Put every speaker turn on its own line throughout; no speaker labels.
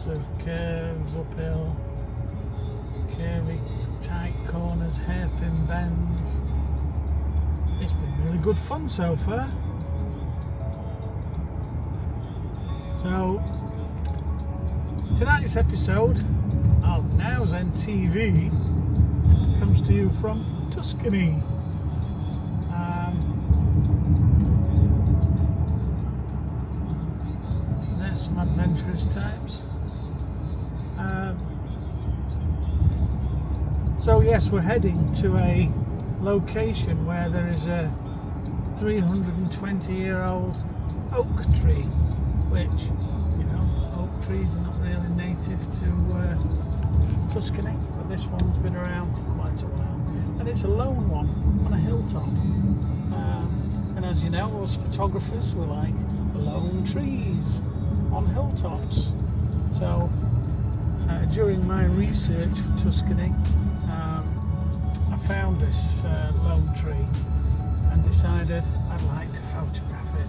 lots of curves uphill, curvy tight corners, hairpin bends. It's been really good fun so far. So tonight's episode of Now Zen TV comes to you from Tuscany. There's some adventurous types. So yes, we're heading to a location where there is a 320-year-old oak tree, which, you know, oak trees are not really native to Tuscany, but this one's been around for quite a while, and it's a lone one on a hilltop. And as you know, us photographers, we like lone trees on hilltops. So during my research for Tuscany, I found this lone tree and decided I'd like to photograph it.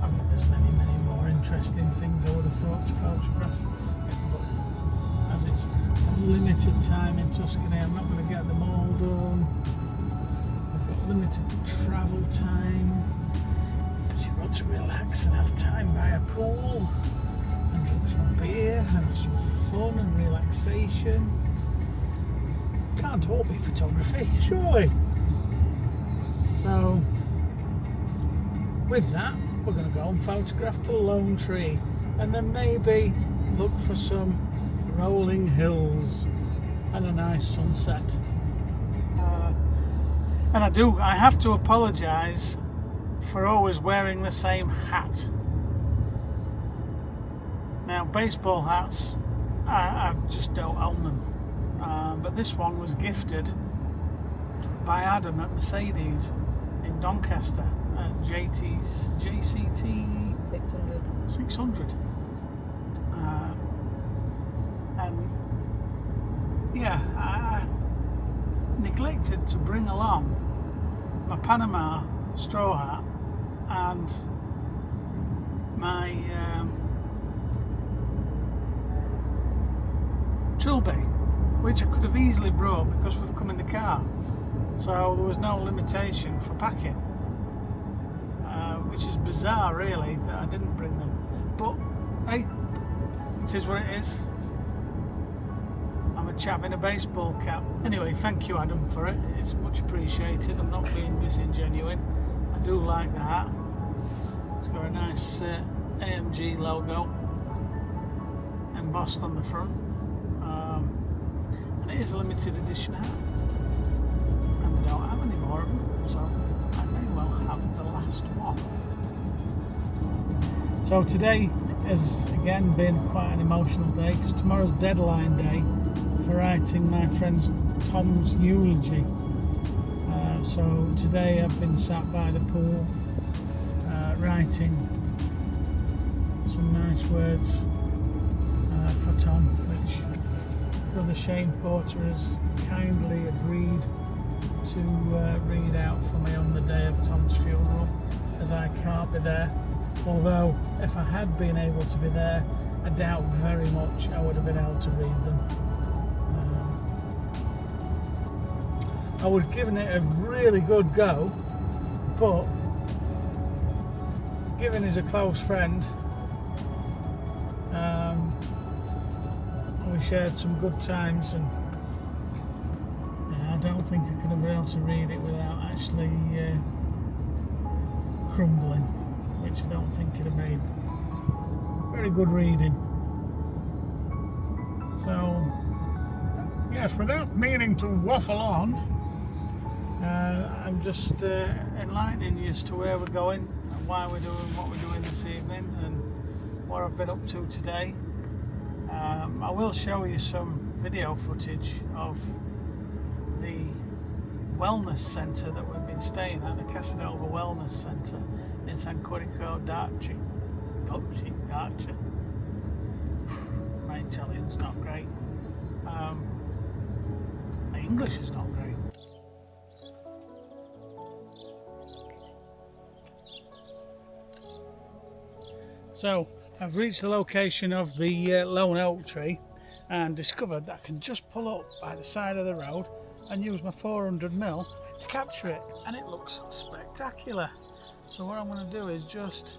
I mean, there's many more interesting things I would have thought to photograph, but as it's limited time in Tuscany, I'm not going to get them all done. I've got limited travel time, because you've got to relax and have time by a pool and drink some beer and have some fun and relaxation. Can't all be photography, surely. So with that, we're going to go and photograph the lone tree, and then maybe look for some rolling hills and a nice sunset. And I have to apologise for always wearing the same hat. Now, baseball hats, I just don't own them. But this one was gifted by Adam at Mercedes in Doncaster at JCT 600. And yeah, I neglected to bring along my Panama straw hat and my trilby, which I could have easily brought because we've come in the car. So there was no limitation for packing, which is bizarre really that I didn't bring them. But hey, it is what it is. I'm a chav in a baseball cap. Anyway, thank you Adam for it. It's much appreciated. I'm not being disingenuine. I do like the hat. It's got a nice AMG logo embossed on the front. And it is a limited edition hat. And we don't have any more of them, so I may well have the last one. So today has again been quite an emotional day, because tomorrow's deadline day for writing my friend Tom's eulogy. So today I've been sat by the pool writing some nice words for Tom, which Brother Shane Porter has kindly agreed to read out for me on the day of Tom's funeral, as I can't be there. Although if I had been able to be there, I doubt very much I would have been able to read them. I would have given it a really good go, but given he's a close friend, we shared some good times, and I don't think I could have been able to read it without actually crumbling, which I don't think it'd have made very good reading. So yes, without meaning to waffle on, I'm just enlightening you as to where we're going and why we're doing what we're doing this evening and what I've been up to today. I will show you some video footage of the wellness centre that we've been staying at, the Casanova Wellness Centre in San Quirico D'Orchia. My Italian's not great. My English is not great. So I've reached the location of the lone oak tree and discovered that I can just pull up by the side of the road and use my 400mm to capture it, and it looks spectacular. So what I'm going to do is just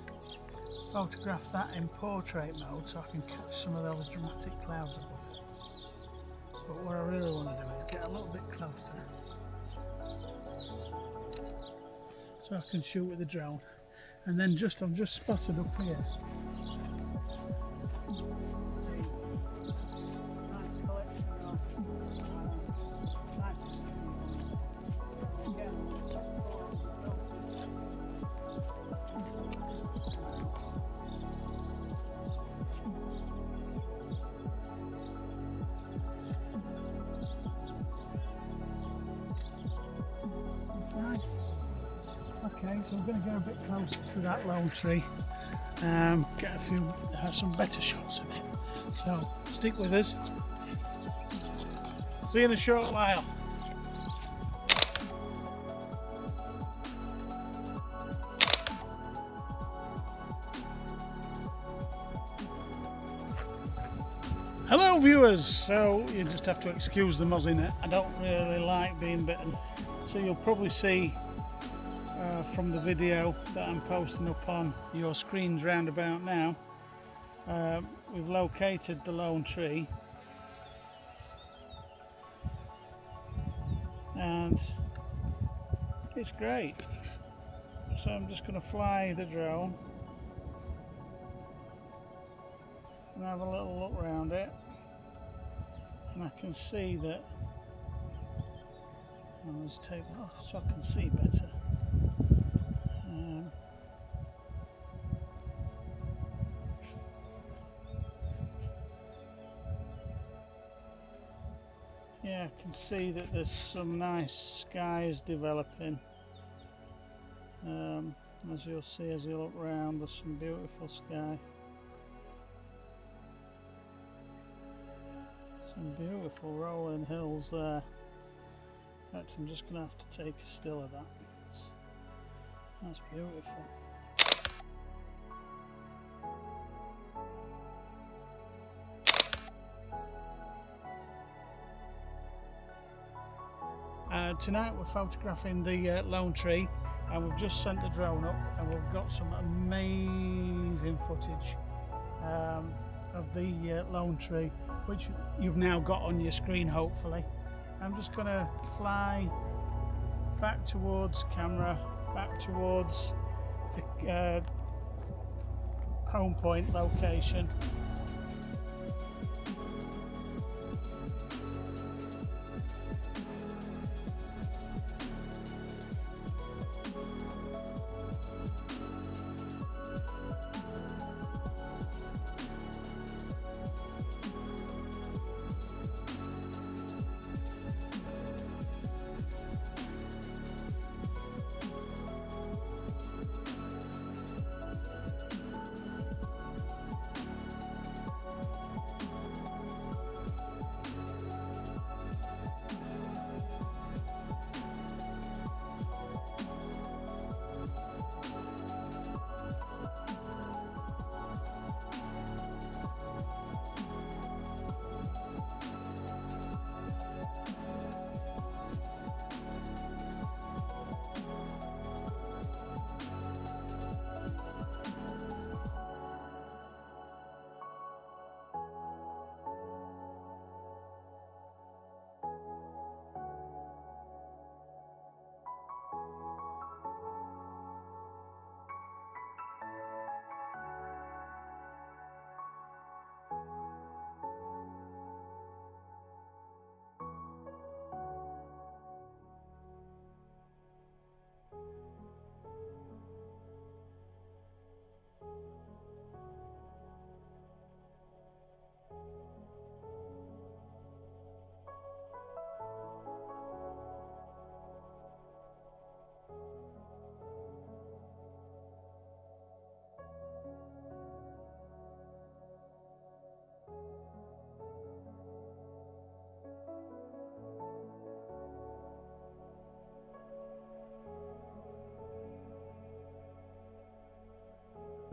photograph that in portrait mode so I can catch some of those dramatic clouds above it. But what I really want to do is get a little bit closer so I can shoot with the drone. And then I've just spotted up here Okay, so we're going to get a bit closer to that lone tree, get some better shots of it. So stick with us. See you in a short while. Hello viewers, so you just have to excuse the mozzie. I don't really like being bitten, so you'll probably see from the video that I'm posting up on your screens round about now. We've located the lone tree and it's great. So I'm just going to fly the drone and have a little look around it, and I can see that. I'll just take that off so I can see better. Yeah, I can see that there's some nice skies developing. As you'll see as you look round, there's some beautiful sky. Some beautiful rolling hills there. In fact, I'm just going to have to take a still of that. That's beautiful. Tonight we're photographing the lone tree, and we've just sent the drone up and we've got some amazing footage of the lone tree, which you've now got on your screen hopefully. I'm just going to fly back towards camera, back towards the home point location.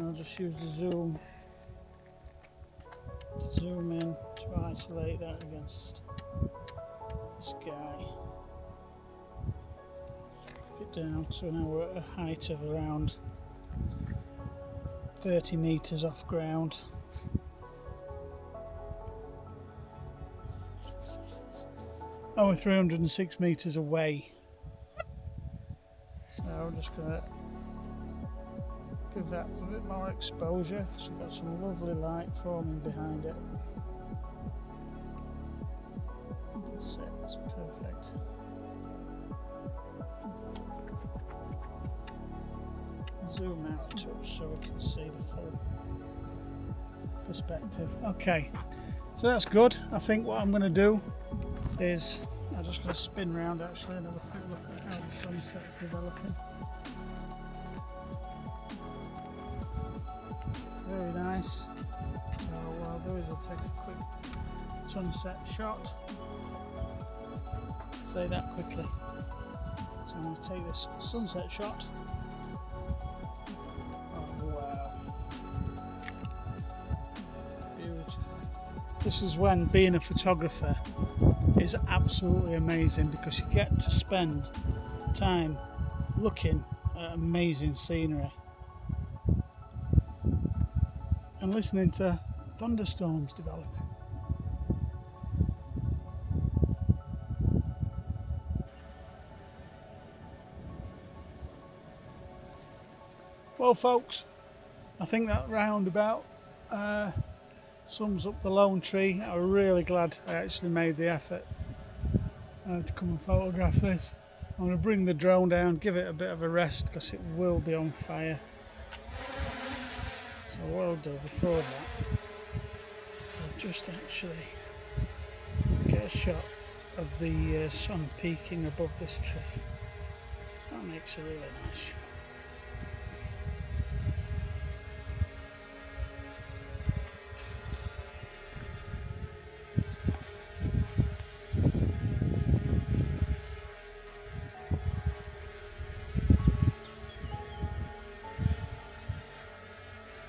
I'll just use the zoom zoom in to isolate that against the sky. Drop it down, so now we're at a height of around 30 meters off ground. Oh, we're 306 meters away. So I'm just going to give that a bit more exposure, so we've got some lovely light forming behind it. That's it, that's perfect. Zoom out a touch so we can see the full perspective. Okay, so that's good. I think what I'm going to do is I'm just going to spin round actually and have a quick look at how the sunset's developing. Very nice. So what I'll do is I'll take a quick sunset shot. Say that quickly. So I'm going to take this sunset shot. Oh wow. Beautiful. This is when being a photographer is absolutely amazing, because you get to spend time looking at amazing scenery and listening to thunderstorms developing. Well folks, I think that roundabout sums up the lone tree. I'm really glad I actually made the effort to come and photograph this. I'm going to bring the drone down, give it a bit of a rest because it will be on fire. So what I'll do before that is I'll just actually get a shot of the sun peaking above this tree. That makes a really nice shot.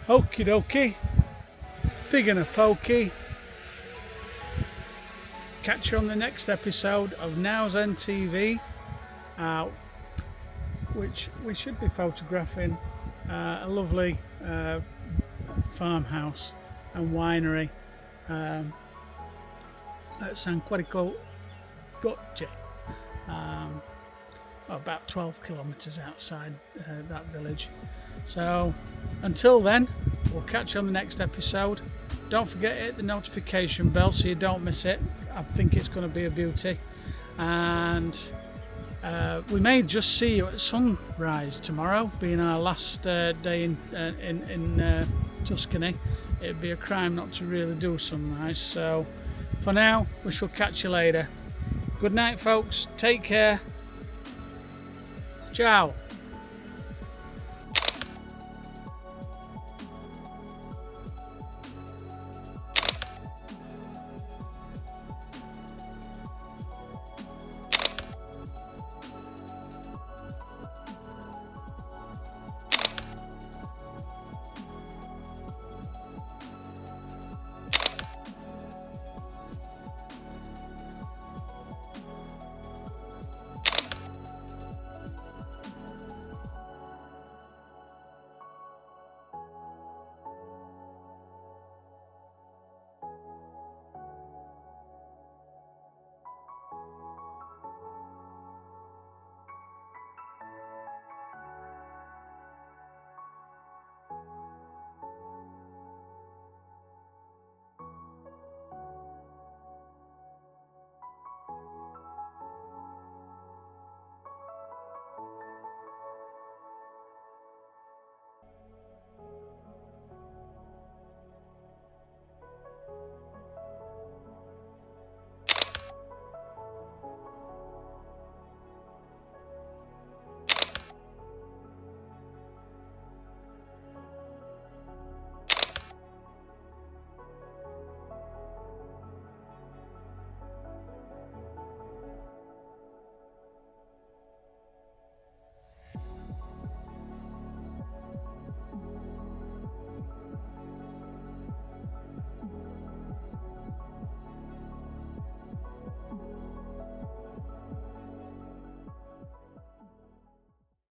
Okie dokie, pig and a pokey. Catch you on the next episode of Now Zen TV, which we should be photographing a lovely farmhouse and winery at San Quirico D'Orchia, about 12 kilometres outside that village. So until then, we'll catch you on the next episode. Don't forget to hit the notification bell so you don't miss it. I think it's going to be a beauty. And we may just see you at sunrise tomorrow, being our last day in Tuscany. It'd be a crime not to really do sunrise. So for now, we shall catch you later. Good night folks, take care. Ciao.